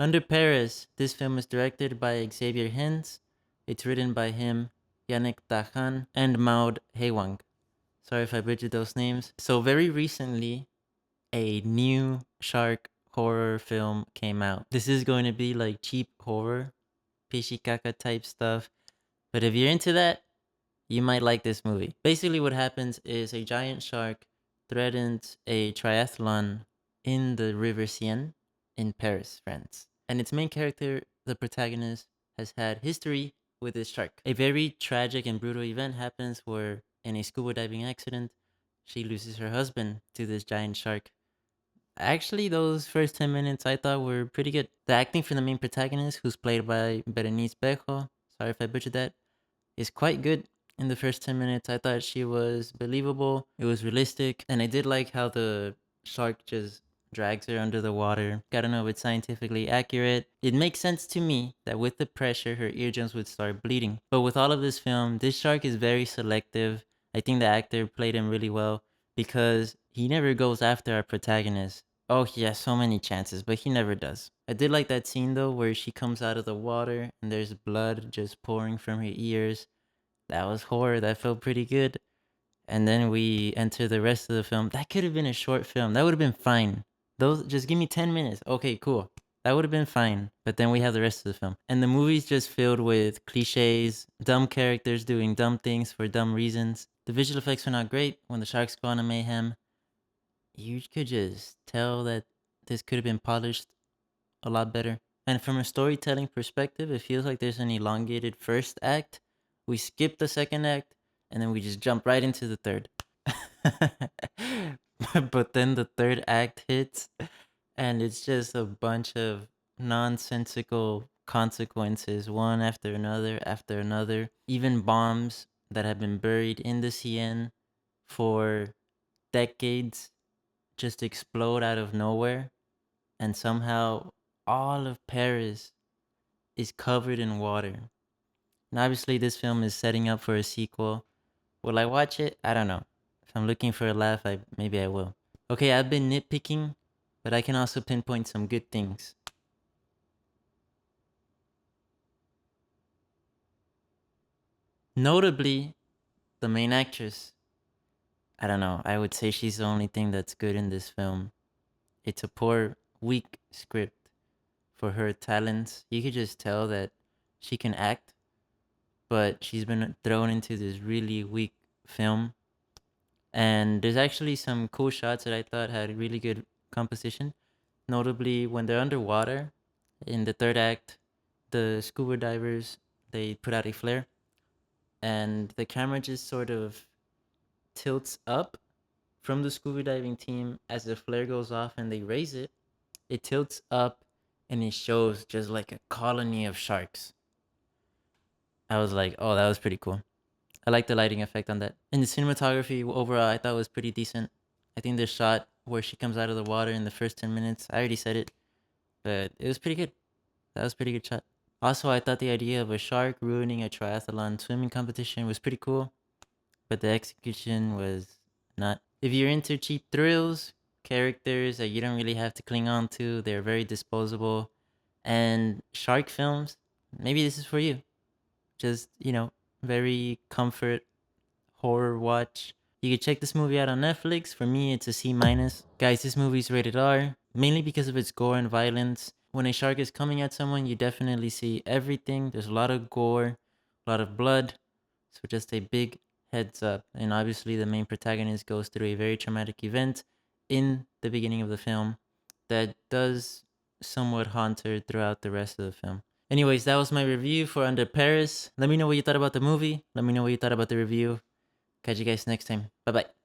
Under Paris, this film is directed by Xavier Hens. It's written by him, Yannick Dahan, and Maud Haywang. Sorry if I butchered those names. So very recently, a new shark horror film came out. This is going to be like cheap horror, pishikaka type stuff. But if you're into that, you might like this movie. Basically, what happens is a giant shark threatens a triathlon in the River Seine in Paris, France. And its main character, the protagonist, has had history with this shark. A very tragic and brutal event happens where, in a scuba diving accident, she loses her husband to this giant shark. Actually, those first 10 minutes I thought were pretty good. The acting from the main protagonist, who's played by Berenice Bejo, sorry if I butchered that, is quite good. In the first 10 minutes, I thought she was believable. It was realistic. And I did like how the shark just drags her under the water. I don't know if it's scientifically accurate. It makes sense to me that with the pressure, her eardrums would start bleeding. But with all of this film, this shark is very selective. I think the actor played him really well because he never goes after our protagonist. Oh, he has so many chances, but he never does. I did like that scene though, where she comes out of the water and there's blood just pouring from her ears. That was horror. That felt pretty good. And then we enter the rest of the film. That could have been a short film. That would have been fine. Those just give me 10 minutes. Okay, cool. That would have been fine. But then we have the rest of the film. And the movie's just filled with cliches, dumb characters doing dumb things for dumb reasons. The visual effects are not great. When the sharks go on a mayhem, you could just tell that this could have been polished a lot better. And from a storytelling perspective, it feels like there's an elongated first act. We skip the second act, and then we just jump right into the third. But then the third act hits, and it's just a bunch of nonsensical consequences, one after another. Even bombs that have been buried in the CN for decades just explode out of nowhere, and somehow all of Paris is covered in water. And obviously, this film is setting up for a sequel. Will I watch it? I don't know. If I'm looking for a laugh, maybe I will. Okay, I've been nitpicking, but I can also pinpoint some good things. Notably, the main actress. I don't know. I would say she's the only thing that's good in this film. It's a poor, weak script for her talents. You could just tell that she can act, but she's been thrown into this really weak film. And there's actually some cool shots that I thought had really good composition. Notably, when they're underwater in the third act, the scuba divers they put out a flare, and the camera just sort of tilts up from the scuba diving team as the flare goes off and they raise it. It tilts up and it shows just like a colony of sharks. I was like, oh, that was pretty cool. I like the lighting effect on that. And the cinematography overall, I thought was pretty decent. I think the shot where she comes out of the water in the first 10 minutes, I already said it, but it was pretty good. That was a pretty good shot. Also, I thought the idea of a shark ruining a triathlon swimming competition was pretty cool, but the execution was not. If you're into cheap thrills, characters that you don't really have to cling on to, they're very disposable, and shark films, maybe this is for you. Just, very comfort horror watch. You could check this movie out on Netflix. For me, it's a C minus. Guys, this movie's rated R, mainly because of its gore and violence. When a shark is coming at someone, you definitely see everything. There's a lot of gore, a lot of blood. So just a big heads up. And obviously, the main protagonist goes through a very traumatic event in the beginning of the film that does somewhat haunt her throughout the rest of the film. Anyways, that was my review for Under Paris. Let me know what you thought about the movie. Let me know what you thought about the review. Catch you guys next time. Bye bye.